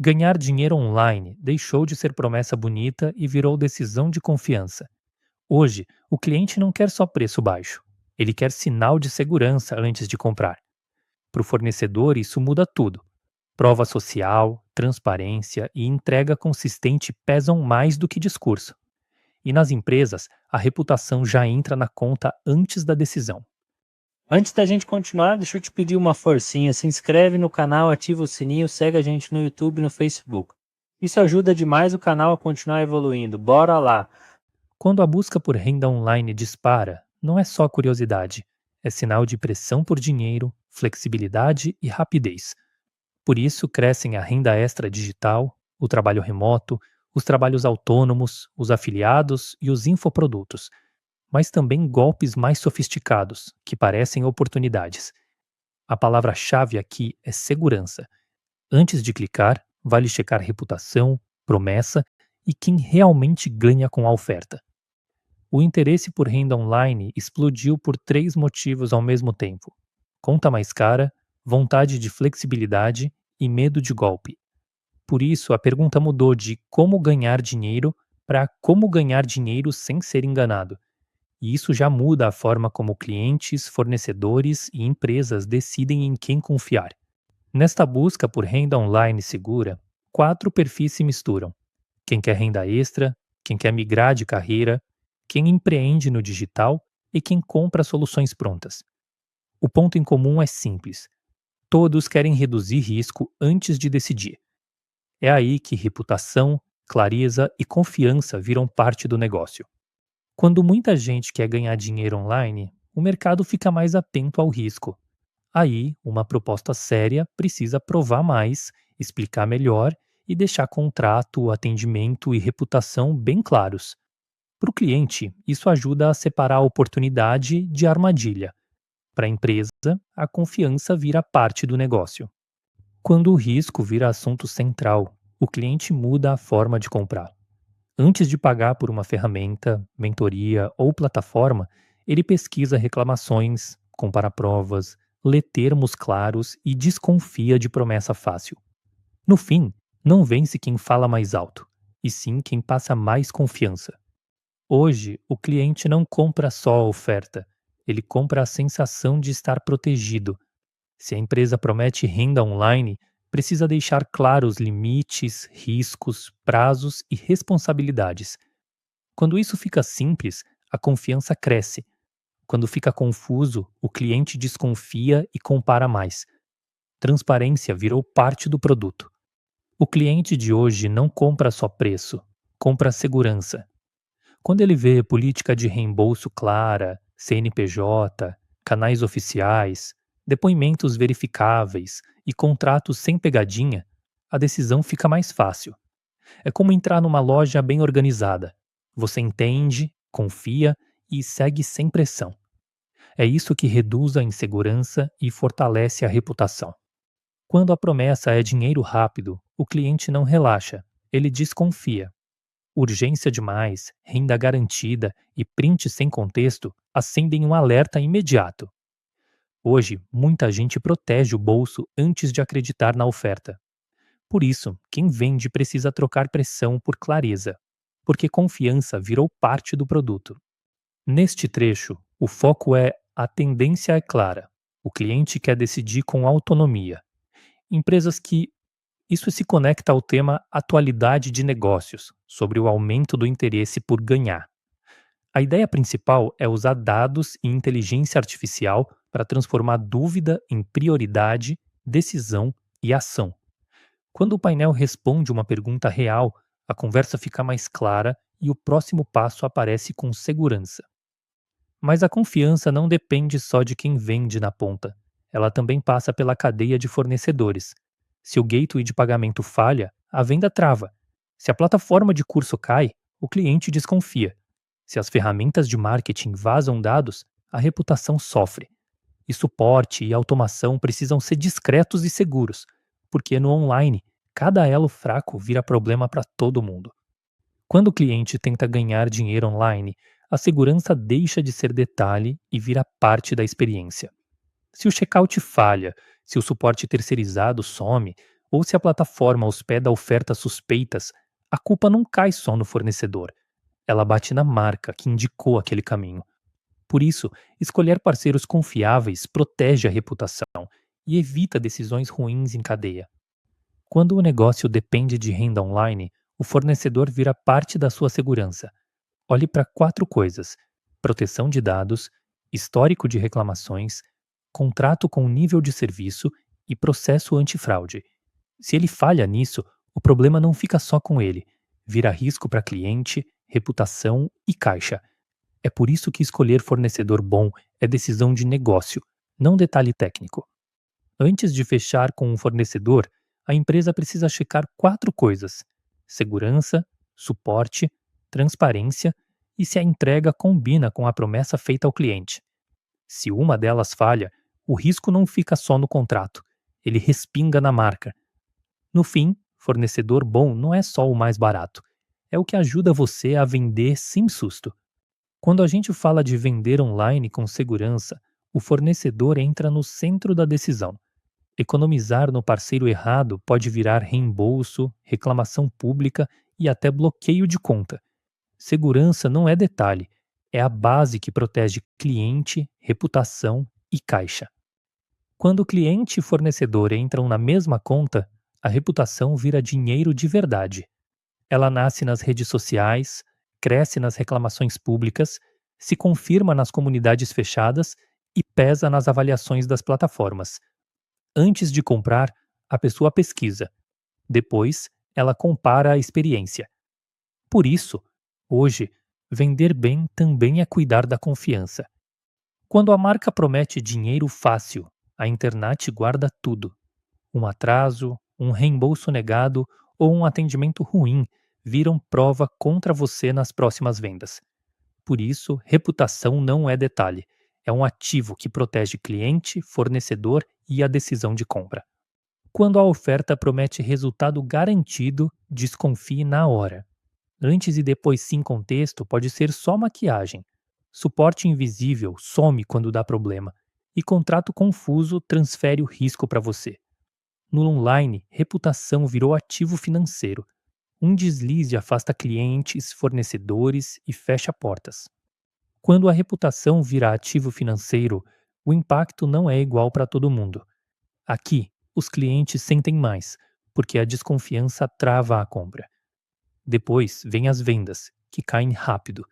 Ganhar dinheiro online deixou de ser promessa bonita e virou decisão de confiança. Hoje, o cliente não quer só preço baixo, ele quer sinal de segurança antes de comprar. Para o fornecedor, isso muda tudo. Prova social, transparência e entrega consistente pesam mais do que discurso. E nas empresas, a reputação já entra na conta antes da decisão. Antes da gente continuar, deixa eu te pedir uma forcinha. Se inscreve no canal, ativa o sininho, segue a gente no YouTube e no Facebook. Isso ajuda demais o canal a continuar evoluindo. Bora lá! Quando a busca por renda online dispara, não é só curiosidade, é sinal de pressão por dinheiro, flexibilidade e rapidez. Por isso crescem a renda extra digital, o trabalho remoto, os trabalhos autônomos, os afiliados e os infoprodutos, mas também golpes mais sofisticados, que parecem oportunidades. A palavra-chave aqui é segurança. Antes de clicar, vale checar reputação, promessa e quem realmente ganha com a oferta. O interesse por renda online explodiu por três motivos ao mesmo tempo: conta mais cara, vontade de flexibilidade e medo de golpe. Por isso, a pergunta mudou de como ganhar dinheiro para como ganhar dinheiro sem ser enganado. E isso já muda a forma como clientes, fornecedores e empresas decidem em quem confiar. Nesta busca por renda online segura, quatro perfis se misturam: quem quer renda extra, quem quer migrar de carreira, quem empreende no digital e quem compra soluções prontas. O ponto em comum é simples: todos querem reduzir risco antes de decidir. É aí que reputação, clareza e confiança viram parte do negócio. Quando muita gente quer ganhar dinheiro online, o mercado fica mais atento ao risco. Aí, uma proposta séria precisa provar mais, explicar melhor e deixar contrato, atendimento e reputação bem claros. Para o cliente, isso ajuda a separar a oportunidade de armadilha. Para a empresa, a confiança vira parte do negócio. Quando o risco vira assunto central, o cliente muda a forma de comprar. Antes de pagar por uma ferramenta, mentoria ou plataforma, ele pesquisa reclamações, compara provas, lê termos claros e desconfia de promessa fácil. No fim, não vence quem fala mais alto, e sim quem passa mais confiança. Hoje, o cliente não compra só a oferta, ele compra a sensação de estar protegido. Se a empresa promete renda online, precisa deixar claros limites, riscos, prazos e responsabilidades. Quando isso fica simples, a confiança cresce. Quando fica confuso, o cliente desconfia e compara mais. Transparência virou parte do produto. O cliente de hoje não compra só preço, compra segurança. Quando ele vê política de reembolso clara, CNPJ, canais oficiais, depoimentos verificáveis e contratos sem pegadinha, a decisão fica mais fácil. É como entrar numa loja bem organizada. Você entende, confia e segue sem pressão. É isso que reduz a insegurança e fortalece a reputação. Quando a promessa é dinheiro rápido, o cliente não relaxa, ele desconfia. Urgência demais, renda garantida e print sem contexto acendem um alerta imediato. Hoje, muita gente protege o bolso antes de acreditar na oferta. Por isso, quem vende precisa trocar pressão por clareza, porque confiança virou parte do produto. Neste trecho, o foco é a tendência é clara. O cliente quer decidir com autonomia. Empresas que isso se conecta ao tema atualidade de negócios, sobre o aumento do interesse por ganhar. A ideia principal é usar dados e inteligência artificial para transformar dúvida em prioridade, decisão e ação. Quando o painel responde uma pergunta real, a conversa fica mais clara e o próximo passo aparece com segurança. Mas a confiança não depende só de quem vende na ponta. Ela também passa pela cadeia de fornecedores. Se o gateway de pagamento falha, a venda trava. Se a plataforma de curso cai, o cliente desconfia. Se as ferramentas de marketing vazam dados, a reputação sofre. E suporte e automação precisam ser discretos e seguros, porque no online, cada elo fraco vira problema para todo mundo. Quando o cliente tenta ganhar dinheiro online, a segurança deixa de ser detalhe e vira parte da experiência. Se o checkout falha, se o suporte terceirizado some, ou se a plataforma hospeda ofertas suspeitas, a culpa não cai só no fornecedor. Ela bate na marca que indicou aquele caminho. Por isso, escolher parceiros confiáveis protege a reputação e evita decisões ruins em cadeia. Quando o negócio depende de renda online, o fornecedor vira parte da sua segurança. Olhe para 4 coisas: proteção de dados, histórico de reclamações, contrato com nível de serviço e processo antifraude. Se ele falha nisso, o problema não fica só com ele, vira risco para cliente, reputação e caixa. É por isso que escolher fornecedor bom é decisão de negócio, não detalhe técnico. Antes de fechar com um fornecedor, a empresa precisa checar 4 coisas: segurança, suporte, transparência e se a entrega combina com a promessa feita ao cliente. Se uma delas falha, o risco não fica só no contrato, ele respinga na marca. No fim, fornecedor bom não é só o mais barato, é o que ajuda você a vender sem susto. Quando a gente fala de vender online com segurança, o fornecedor entra no centro da decisão. Economizar no parceiro errado pode virar reembolso, reclamação pública e até bloqueio de conta. Segurança não é detalhe, é a base que protege cliente, reputação e caixa. Quando o cliente e fornecedor entram na mesma conta, a reputação vira dinheiro de verdade. Ela nasce nas redes sociais, cresce nas reclamações públicas, se confirma nas comunidades fechadas e pesa nas avaliações das plataformas. Antes de comprar, a pessoa pesquisa. Depois, ela compara a experiência. Por isso, hoje, vender bem também é cuidar da confiança. Quando a marca promete dinheiro fácil, a internet guarda tudo. Um atraso, um reembolso negado ou um atendimento ruim viram prova contra você nas próximas vendas. Por isso, reputação não é detalhe, é um ativo que protege cliente, fornecedor e a decisão de compra. Quando a oferta promete resultado garantido, desconfie na hora. Antes e depois sem contexto pode ser só maquiagem. Suporte invisível some quando dá problema. E contrato confuso transfere o risco para você. No online, reputação virou ativo financeiro. Um deslize afasta clientes, fornecedores e fecha portas. Quando a reputação vira ativo financeiro, o impacto não é igual para todo mundo. Aqui, os clientes sentem mais, porque a desconfiança trava a compra. Depois vem as vendas, que caem rápido.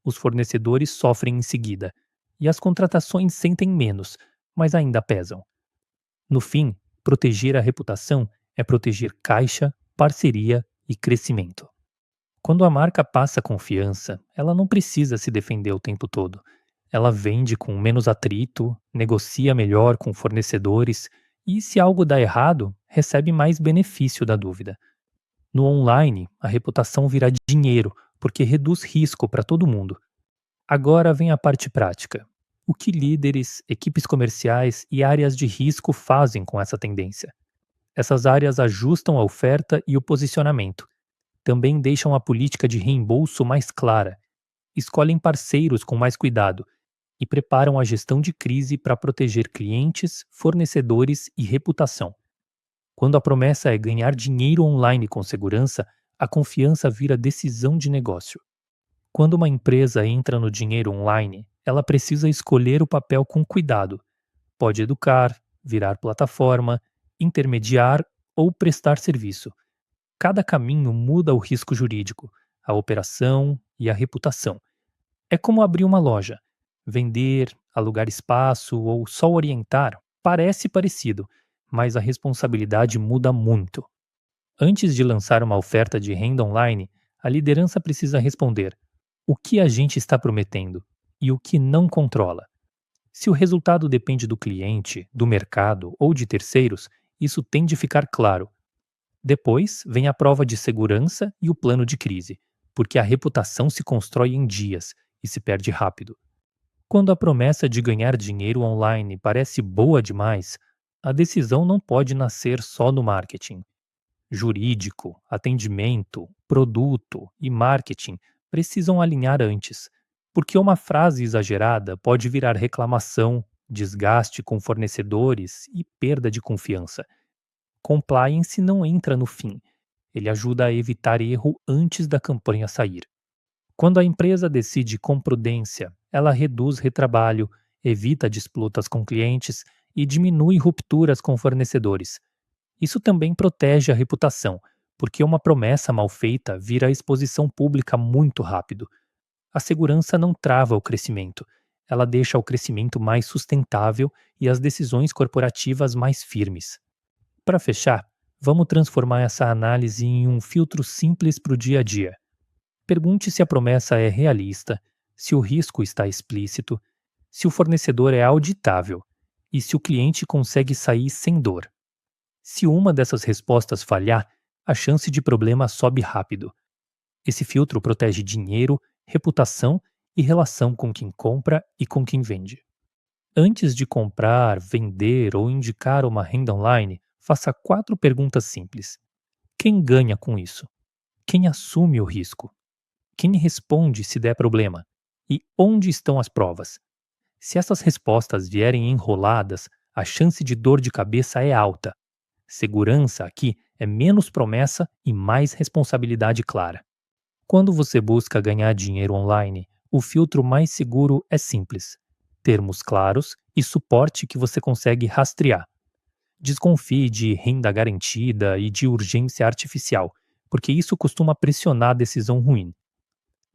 Os fornecedores sofrem em seguida, e as contratações sentem menos, mas ainda pesam. No fim, proteger a reputação é proteger caixa, parceria e crescimento. Quando a marca passa confiança, ela não precisa se defender o tempo todo. Ela vende com menos atrito, negocia melhor com fornecedores e, se algo dá errado, recebe mais benefício da dúvida. No online, a reputação vira dinheiro porque reduz risco para todo mundo. Agora vem a parte prática. O que líderes, equipes comerciais e áreas de risco fazem com essa tendência? Essas áreas ajustam a oferta e o posicionamento. Também deixam a política de reembolso mais clara, escolhem parceiros com mais cuidado e preparam a gestão de crise para proteger clientes, fornecedores e reputação. Quando a promessa é ganhar dinheiro online com segurança, a confiança vira decisão de negócio. Quando uma empresa entra no dinheiro online, ela precisa escolher o papel com cuidado. Pode educar, virar plataforma, intermediar ou prestar serviço. Cada caminho muda o risco jurídico, a operação e a reputação. É como abrir uma loja. Vender, alugar espaço ou só orientar parece parecido, mas a responsabilidade muda muito. Antes de lançar uma oferta de renda online, a liderança precisa responder: o que a gente está prometendo e o que não controla. Se o resultado depende do cliente, do mercado ou de terceiros, isso tem de ficar claro. Depois vem a prova de segurança e o plano de crise, porque a reputação se constrói em dias e se perde rápido. Quando a promessa de ganhar dinheiro online parece boa demais, a decisão não pode nascer só no marketing. Jurídico, atendimento, produto e marketing precisam alinhar antes, porque uma frase exagerada pode virar reclamação, desgaste com fornecedores e perda de confiança. Compliance não entra no fim. Ele ajuda a evitar erro antes da campanha sair. Quando a empresa decide com prudência, ela reduz retrabalho, evita disputas com clientes e diminui rupturas com fornecedores. Isso também protege a reputação, porque uma promessa mal feita vira exposição pública muito rápido. A segurança não trava o crescimento, ela deixa o crescimento mais sustentável e as decisões corporativas mais firmes. Para fechar, vamos transformar essa análise em um filtro simples para o dia a dia. Pergunte se a promessa é realista, se o risco está explícito, se o fornecedor é auditável e se o cliente consegue sair sem dor. Se uma dessas respostas falhar, a chance de problema sobe rápido. Esse filtro protege dinheiro, reputação e relação com quem compra e com quem vende. Antes de comprar, vender ou indicar uma renda online, faça 4 perguntas simples. Quem ganha com isso? Quem assume o risco? Quem responde se der problema? E onde estão as provas? Se essas respostas vierem enroladas, a chance de dor de cabeça é alta. Segurança aqui é menos promessa e mais responsabilidade clara. Quando você busca ganhar dinheiro online, o filtro mais seguro é simples: termos claros e suporte que você consegue rastrear. Desconfie de renda garantida e de urgência artificial, porque isso costuma pressionar a decisão ruim.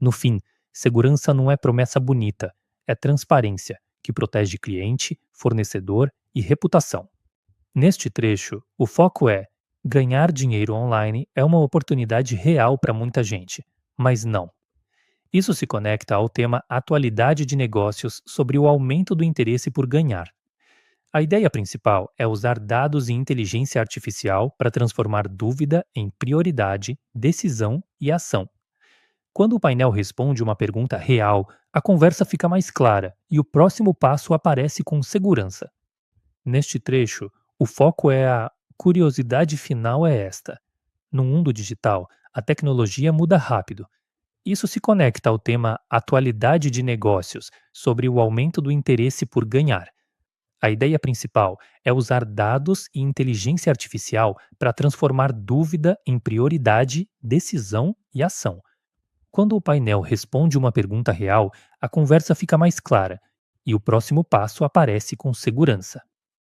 No fim, segurança não é promessa bonita, é transparência, que protege cliente, fornecedor e reputação. Neste trecho, o foco é: ganhar dinheiro online é uma oportunidade real para muita gente, mas não. Isso se conecta ao tema atualidade de negócios sobre o aumento do interesse por ganhar. A ideia principal é usar dados e inteligência artificial para transformar dúvida em prioridade, decisão e ação. Quando o painel responde uma pergunta real, a conversa fica mais clara e o próximo passo aparece com segurança. Neste trecho, o foco é a curiosidade final é esta. No mundo digital, a tecnologia muda rápido. Isso se conecta ao tema atualidade de negócios, sobre o aumento do interesse por ganhar. A ideia principal é usar dados e inteligência artificial para transformar dúvida em prioridade, decisão e ação. Quando o painel responde uma pergunta real, a conversa fica mais clara e o próximo passo aparece com segurança.